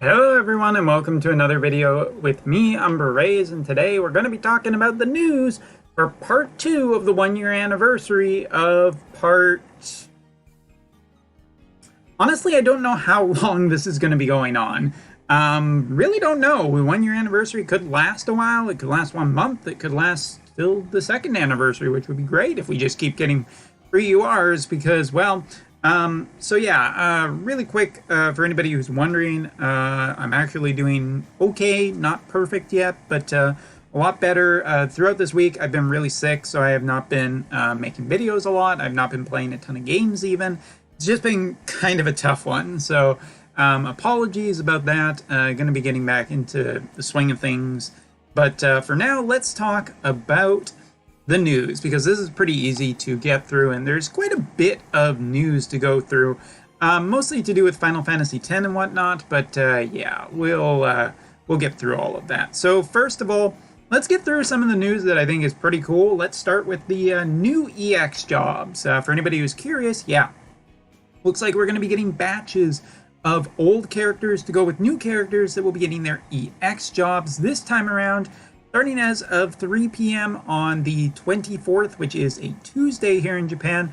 Hello everyone and welcome to another video with me, Umber Rays, and today we're going to be talking about the news for part 2 of the 1-year anniversary of part... Honestly, I don't know how long this is going to be going on. Really don't know. The 1-year anniversary could last a while, it could last 1 month, it could last till the 2nd anniversary, which would be great if we just keep getting free URs because, well... really quick, for anybody who's wondering, I'm actually doing okay, not perfect yet, but a lot better. Throughout this week, I've been really sick, so I have not been making videos a lot. I've not been playing a ton of games even. It's just been kind of a tough one, so apologies about that. Going to be getting back into the swing of things. But for now, let's talk about the news, because this is pretty easy to get through, and there's quite a bit of news to go through, mostly to do with Final Fantasy X and whatnot, but yeah, we'll get through all of that. So first of all, let's get through some of the news that I think is pretty cool. Let's start with the new EX jobs. For anybody who's curious, yeah, looks like we're going to be getting batches of old characters to go with new characters that will be getting their EX jobs this time around, starting as of 3 p.m. on the 24th, which is a Tuesday here in Japan.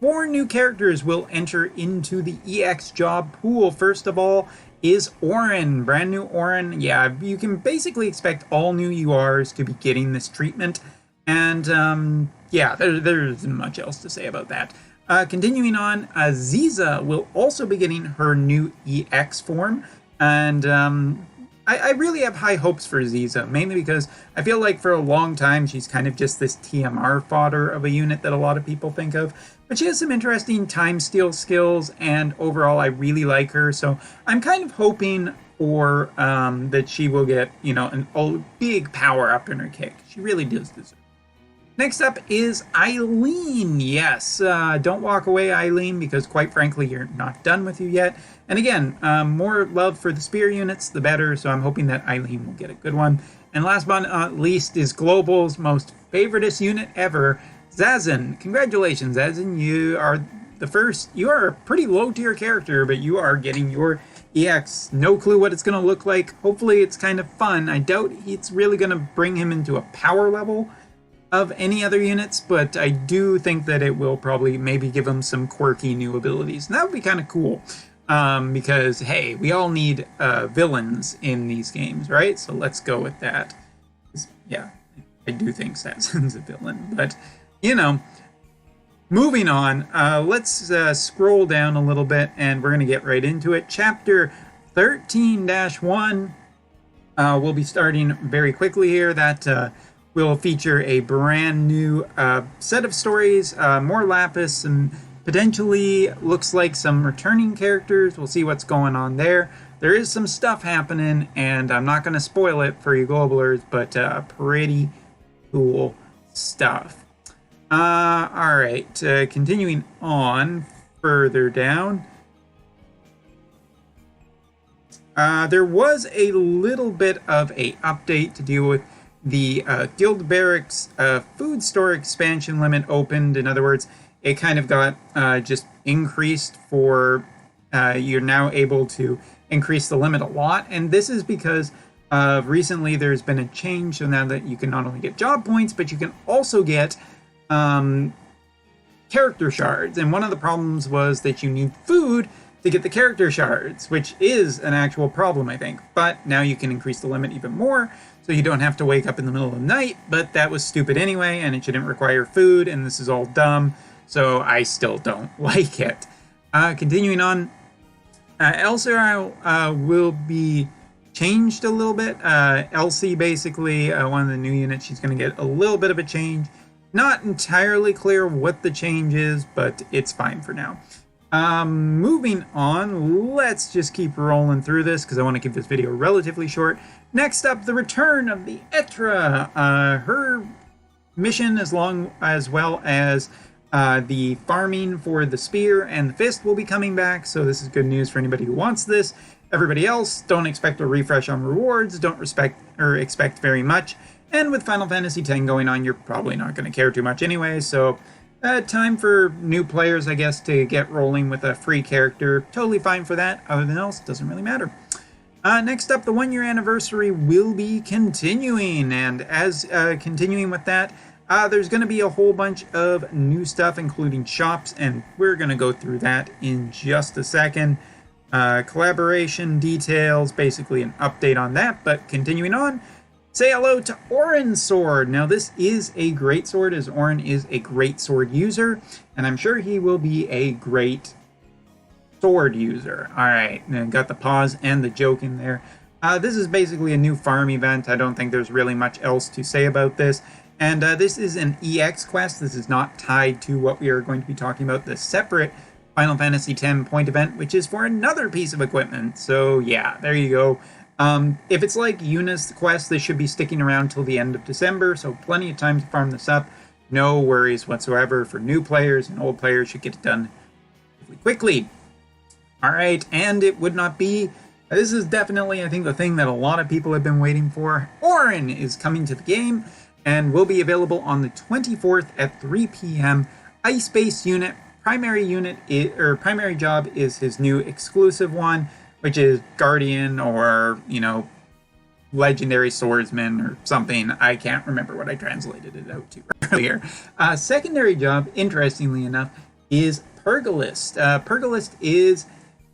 4 new characters will enter into the EX job pool. First of all is Oren, brand new Oren. Yeah, you can basically expect all new URs to be getting this treatment. And yeah, there isn't much else to say about that. Continuing on, Aziza will also be getting her new EX form. And I really have high hopes for Aziza, mainly because I feel like for a long time she's kind of just this TMR fodder of a unit that a lot of people think of. But she has some interesting time steal skills, and overall I really like her. So I'm kind of hoping for that she will get, you know, a big power up in her kick. She really does deserve it. Next up is Eileen. Yes, don't walk away, Eileen, because quite frankly, you're not done with you yet. And again, more love for the spear units, the better, so I'm hoping that Eileen will get a good one. And last but not least is Global's most favoritist unit ever, Zazen. Congratulations, Zazen, you are the first. You are a pretty low tier character, but you are getting your EX. No clue what it's going to look like. Hopefully it's kind of fun. I doubt it's really going to bring him into a power level of any other units, but I do think that it will probably maybe give them some quirky new abilities. And that would be kind of cool, because, hey, we all need villains in these games, right? So let's go with that. Yeah, I do think Satsun's a villain, but, you know, moving on, let's scroll down a little bit, and we're going to get right into it. Chapter 13-1 will be starting very quickly here. That will feature a brand new set of stories, more Lapis, and potentially looks like some returning characters. We'll see what's going on there. There is some stuff happening, and I'm not going to spoil it for you Globalers, but pretty cool stuff. Alright, continuing on further down. There was a little bit of a update to deal with the Guild Barracks food store expansion limit opened. In other words, it kind of got just increased for, you're now able to increase the limit a lot. And this is because recently there's been a change, so now that you can not only get job points, but you can also get character shards. And one of the problems was that you need food to get the character shards, which is an actual problem, I think. But now you can increase the limit even more, so you don't have to wake up in the middle of the night, but that was stupid anyway, and it shouldn't require food, and this is all dumb, so I still don't like it. Continuing on, Elsa will be changed a little bit. Elsie, basically, one of the new units, she's going to get a little bit of a change. Not entirely clear what the change is, but it's fine for now. Moving on, let's just keep rolling through this because I want to keep this video relatively short. Next up, the return of the Etra. Her mission, as well as the farming for the spear and the fist, will be coming back. So this is good news for anybody who wants this. Everybody else, don't expect a refresh on rewards. Don't expect very much. And with Final Fantasy X going on, you're probably not going to care too much anyway. So time for new players, I guess, to get rolling with a free character. Totally fine for that. Other than else, doesn't really matter. Next up, the 1 year anniversary will be continuing, and as continuing with that, there's going to be a whole bunch of new stuff, including shops, and we're going to go through that in just a second. Collaboration details, basically an update on that, but continuing on, say hello to Oren's sword. Now, this is a great sword, as Oren is a great sword user, and I'm sure he will be a great sword user. All right, and got the pause and the joke in there. This is basically a new farm event. I don't think there's really much else to say about this. And this is an EX quest. This is not tied to what we are going to be talking about, the separate Final Fantasy X point event, which is for another piece of equipment. So yeah, there you go. If it's like Yuna's quest, this should be sticking around till the end of December, so plenty of time to farm this up. No worries whatsoever for new players, and old players should get it done quickly. All right, and it would not be... This is definitely, I think, the thing that a lot of people have been waiting for. Oren is coming to the game and will be available on the 24th at 3 p.m. Ice-based unit. Primary job is his new exclusive one, which is Guardian or, Legendary Swordsman or something. I can't remember what I translated it out to earlier. Secondary job, interestingly enough, is Purgalist. Purgalist is...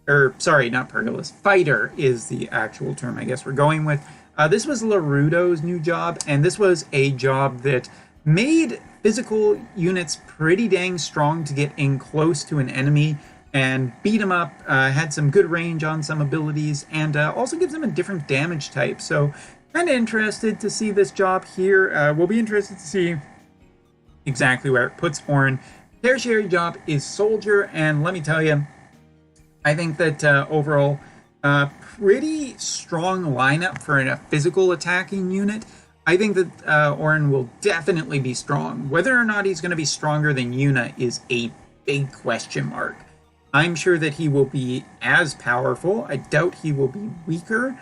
not Purgalist. Fighter is the actual term I guess we're going with. This was Larudo's new job, and this was a job that made physical units pretty dang strong to get in close to an enemy and beat him up, had some good range on some abilities, and also gives him a different damage type. So kind of interested to see this job here. We'll be interested to see exactly where it puts Oren. Tertiary job is Soldier, and let me tell you, I think that overall, pretty strong lineup for a physical attacking unit. I think that Oren will definitely be strong. Whether or not he's going to be stronger than Yuna is a big question mark. I'm sure that he will be as powerful. I doubt he will be weaker.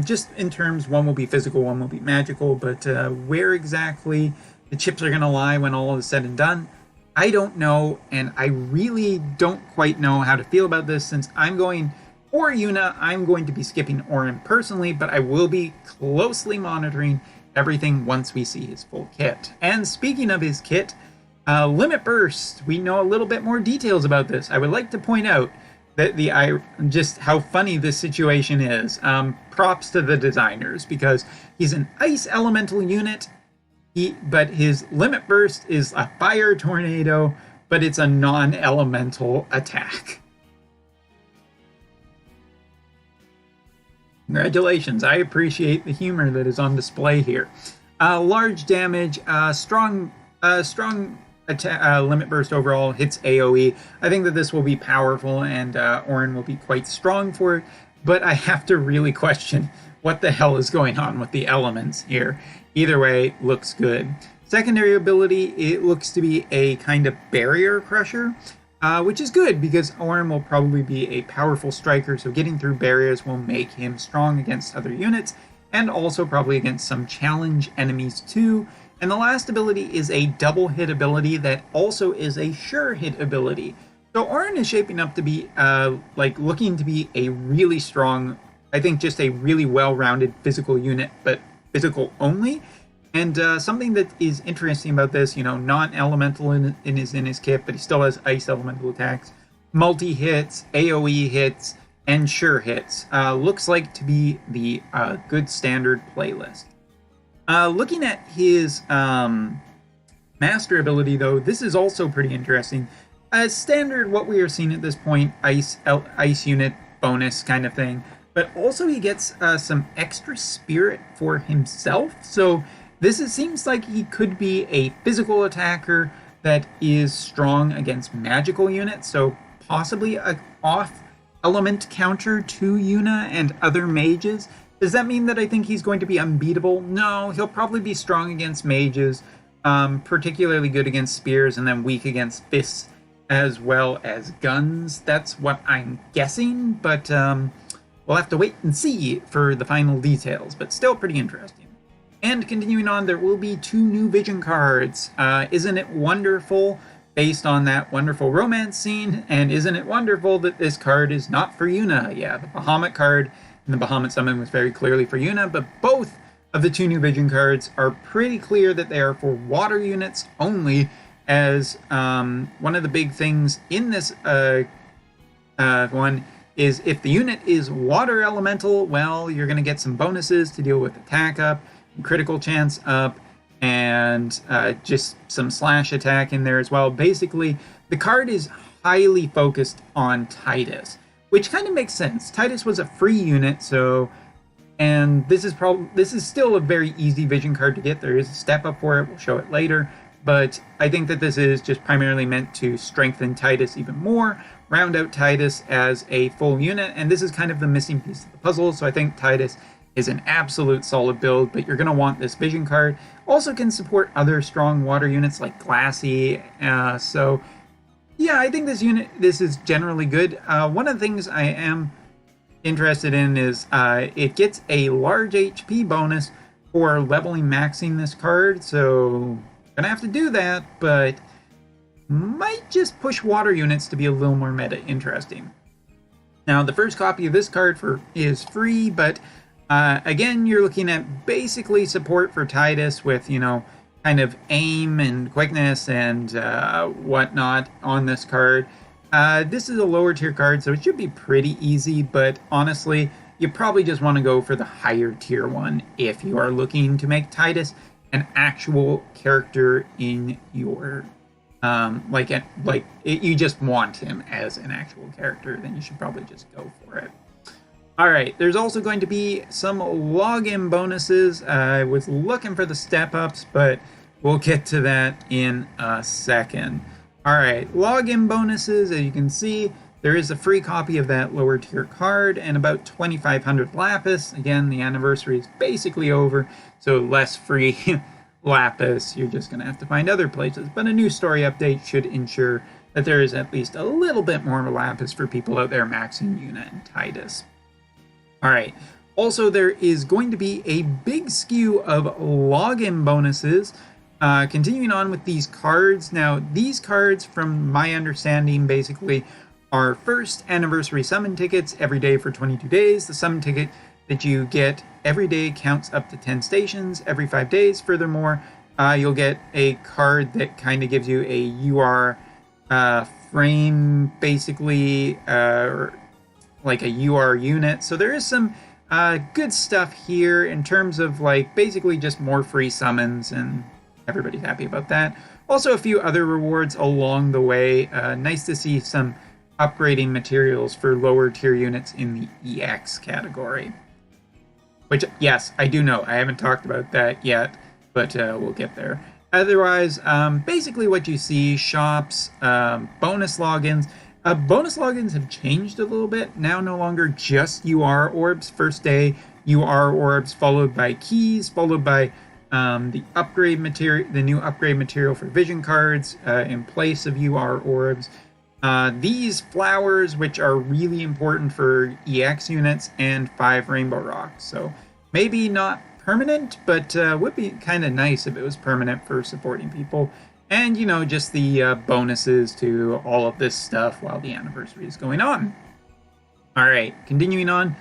Just in terms, one will be physical, one will be magical, but where exactly the chips are going to lie when all is said and done, I don't know, and I really don't quite know how to feel about this. Since I'm going for Yuna, I'm going to be skipping Oren personally, but I will be closely monitoring everything once we see his full kit. And speaking of his kit, Limit Burst, we know a little bit more details about this. I would like to point out that just how funny this situation is. Props to the designers, because he's an ice elemental unit, but his Limit Burst is a fire tornado, but it's a non-elemental attack. Congratulations, I appreciate the humor that is on display here. Large damage, strong Limit Burst overall, hits AoE. I think that this will be powerful, and Oren will be quite strong for it, but I have to really question what the hell is going on with the elements here. Either way, looks good. Secondary ability, it looks to be a kind of barrier crusher, which is good because Oren will probably be a powerful striker, so getting through barriers will make him strong against other units, and also probably against some challenge enemies too. And the last ability is a double hit ability that also is a sure hit ability. So Oren is shaping up to be, looking to be a really strong, I think just a really well-rounded physical unit, but physical only. And something that is interesting about this, non-elemental in his kit, but he still has ice elemental attacks, multi-hits, AoE hits, and sure hits. Looks like to be the good standard playlist. Looking at his master ability, though, this is also pretty interesting. As standard, what we are seeing at this point, ice unit bonus kind of thing. But also he gets some extra spirit for himself. So seems like he could be a physical attacker that is strong against magical units. So possibly a off element counter to Yuna and other mages. Does that mean that I think he's going to be unbeatable? No, he'll probably be strong against mages, particularly good against spears, and then weak against fists as well as guns. That's what I'm guessing, but we'll have to wait and see for the final details, but still pretty interesting. And continuing on, there will be 2 new vision cards. Isn't it wonderful, based on that wonderful romance scene? And isn't it wonderful that this card is not for Yuna? Yeah, the Bahamut card And the Bahamut summon was very clearly for Yuna, but both of the 2 new Vision cards are pretty clear that they are for water units only, as one of the big things in this one is if the unit is water elemental, well, you're going to get some bonuses to deal with attack up, critical chance up, and just some slash attack in there as well. Basically, the card is highly focused on Titus, which kind of makes sense. Titus was a free unit, so, and this is still a very easy Vision card to get. There is a step up for it. We'll show it later. But I think that this is just primarily meant to strengthen Titus even more, round out Titus as a full unit, and this is kind of the missing piece of the puzzle, so I think Titus is an absolute solid build, but you're going to want this Vision card. Also can support other strong water units like Glassy, so yeah, I think this is generally good. One of the things I am interested in is it gets a large HP bonus for leveling maxing this card, so gonna have to do that, but might just push water units to be a little more meta interesting. Now, the first copy of this card is free, but again, you're looking at basically support for Titus with, you know, kind of aim and quickness and whatnot on this card. This is a lower tier card, so it should be pretty easy, but honestly, you probably just want to go for the higher tier one if you are looking to make Titus an actual character in your you just want him as an actual character, then you should probably just go for it. All right, there's also going to be some login bonuses. I was looking for the step ups, but we'll get to that in a second. All right, login bonuses, as you can see, there is a free copy of that lower tier card and about 2,500 lapis. Again, the anniversary is basically over, so less free lapis. You're just going to have to find other places. But a new story update should ensure that there is at least a little bit more lapis for people out there maxing Yuna and Titus. All right. Also, there is going to be a big skew of login bonuses. Continuing on with these cards. Now, these cards, from my understanding, basically are first anniversary summon tickets every day for 22 days. The summon ticket that you get every day counts up to 10 stations every 5 days. Furthermore, you'll get a card that kind of gives you a UR frame, basically, like a UR unit. So there is some good stuff here in terms of like basically just more free summons, and everybody's happy about that. Also a few other rewards along the way. Nice to see some upgrading materials for lower tier units in the EX category. Which, yes, I do know. I haven't talked about that yet, but we'll get there. Otherwise, basically what you see, shops, bonus logins. Bonus logins have changed a little bit. Now no longer just UR orbs. First day, UR orbs, followed by keys, followed by the upgrade material, the new upgrade material for vision cards in place of UR orbs. These flowers, which are really important for EX units, and 5 rainbow rocks. So maybe not permanent, but would be kind of nice if it was permanent for supporting people. And, you know, just the bonuses to all of this stuff while the anniversary is going on. All right, continuing on,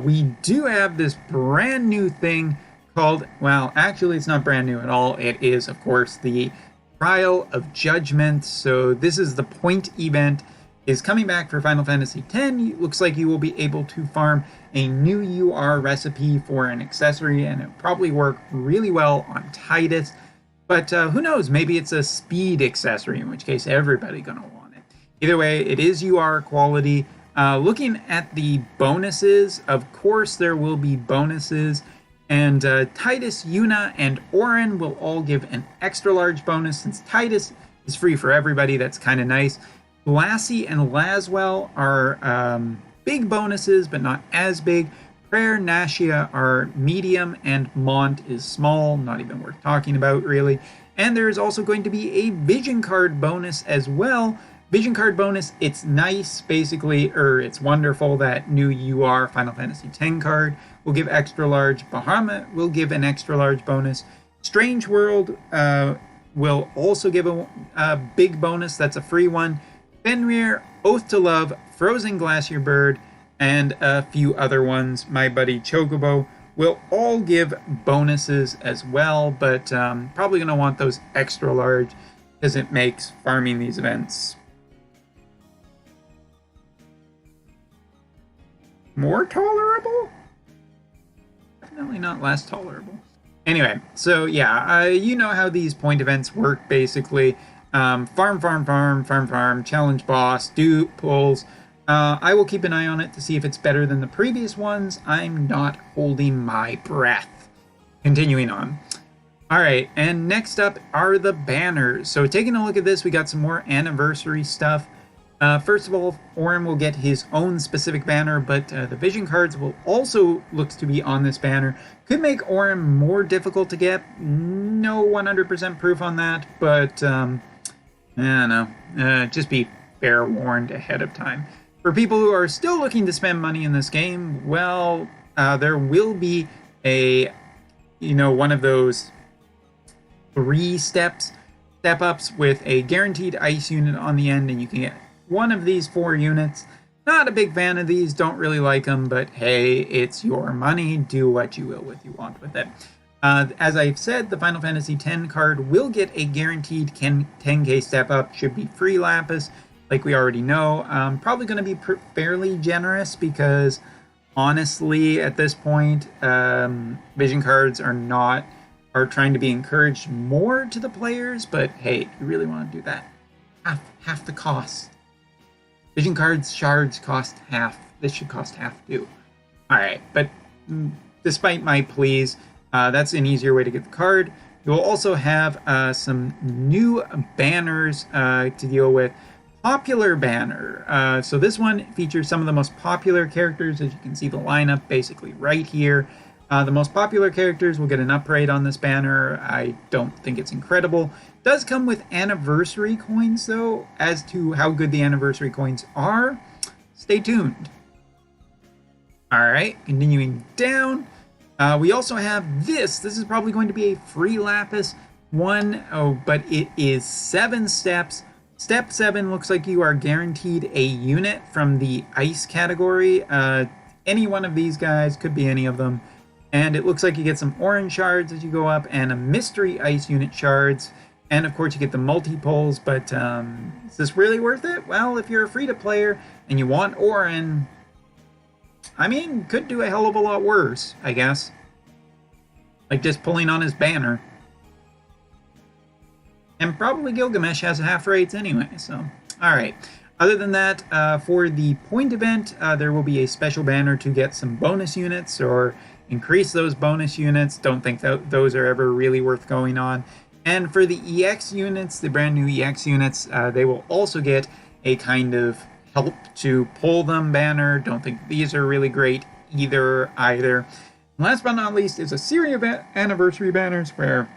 we do have this brand new thing called, well, actually it's not brand new at all. It is, of course, the Trial of Judgment. So this is the point event, is coming back for Final Fantasy X. Looks like you will be able to farm a new UR recipe for an accessory, and it probably work really well on Titus. But who knows, maybe it's a speed accessory, in which case everybody's gonna want it. Either way, it is UR quality. Looking at the bonuses, of course there will be bonuses. And Titus, Yuna, and Oren will all give an extra large bonus. Since Titus is free for everybody, that's kind of nice. Glassy and Laswell are big bonuses, but not as big. Prayer, Nashia are medium, and Mont is small, not even worth talking about, really. And there is also going to be a vision card bonus as well. Vision card bonus, it's nice, basically, or it's wonderful that new UR Final Fantasy X card will give extra large. Bahamut will give an extra large bonus. Strange World will also give a big bonus. That's a free one. Fenrir, Oath to Love, Frozen Glacier Bird, and a few other ones. My buddy Chocobo will all give bonuses as well, but probably going to want those extra large because it makes farming these events more tolerable? Definitely not less tolerable. Anyway, so yeah, you know how these point events work basically. Farm, challenge boss, do pulls. I will keep an eye on it to see if it's better than the previous ones. I'm not holding my breath. Continuing on. Alright, and next up are the banners. So taking a look at this, we got some more anniversary stuff. First of all, Oren will get his own specific banner, but the vision cards will also look to be on this banner. Could make Oren more difficult to get. No 100% proof on that, but I don't know. Just be fair warned ahead of time. For people who are still looking to spend money in this game, well, there will be a, one of those 3 step-ups with a guaranteed ice unit on the end, and you can get one of these 4 units. Not a big fan of these, don't really like them, but hey, it's your money. Do what you will with you want with it. As I've said, the Final Fantasy X card will get a guaranteed 10k step up, should be free lapis, like we already know. Probably going to be fairly generous because honestly, at this point, vision cards are trying to be encouraged more to the players, but hey, if you really want to do that, half the cost. Vision cards, shards cost half. This should cost half too. Alright, but despite my pleas, that's an easier way to get the card. You'll also have some new banners to deal with. Popular banner. So this one features some of the most popular characters. As you can see the lineup basically right here. The most popular characters will get an upgrade on this banner. I don't think it's incredible. It does come with anniversary coins though. As to how good the anniversary coins are, stay tuned. Alright, continuing down. We also have this. This is probably going to be a free lapis one. Oh, but it is 7 steps. Step 7 looks like you are guaranteed a unit from the ice category. Any one of these guys, could be any of them. And it looks like you get some orange shards as you go up and a mystery ice unit shards. And of course you get the multi-pulls, but is this really worth it? Well, if you're a free-to-player and you want Oren, I mean, could do a hell of a lot worse, I guess. Like just pulling on his banner. And probably Gilgamesh has half rates anyway, so. Alright. Other than that, for the point event, there will be a special banner to get some bonus units or increase those bonus units. Don't think that those are ever really worth going on. And for the EX units, the brand new EX units, they will also get a kind of help to pull them banner. Don't think these are really great either. And last but not least is a series of anniversary banners where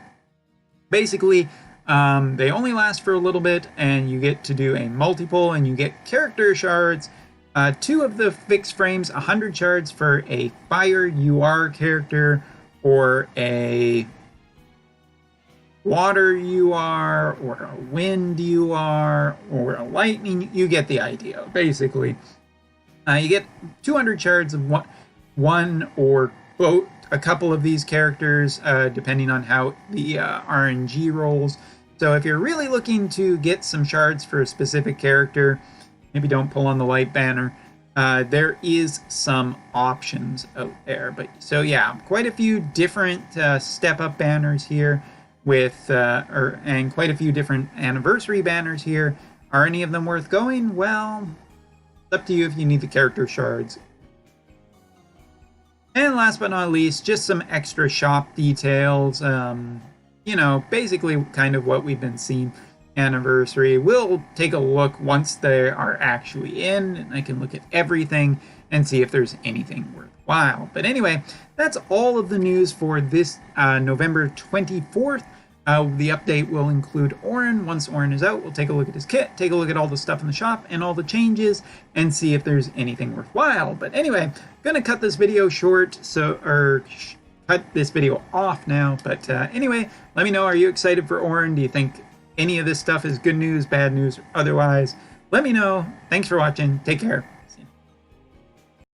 basically they only last for a little bit and you get to do a multiple and you get character shards. 2 of the fixed frames, 100 shards for a fire UR character or a water UR or a wind UR or a lightning. You get the idea, basically. You get 200 shards of one or both, a couple of these characters, depending on how the RNG rolls. So if you're really looking to get some shards for a specific character, maybe don't pull on the light banner. There is some options out there. But so yeah, quite a few different step-up banners here with, and quite a few different anniversary banners here. Are any of them worth going? Well, it's up to you if you need the character shards. And last but not least, just some extra shop details. Basically kind of what we've been seeing anniversary. We'll take a look once they are actually in, and I can look at everything and see if there's anything worthwhile. But anyway, that's all of the news for this November 24th. The update will include Oren. Once Oren is out, we'll take a look at his kit, take a look at all the stuff in the shop and all the changes, and see if there's anything worthwhile. But anyway, gonna cut this video short, cut this video off now. But anyway, let me know, are you excited for Oren? Do you think any of this stuff is good news, bad news, or otherwise? Let me know. Thanks for watching. Take care.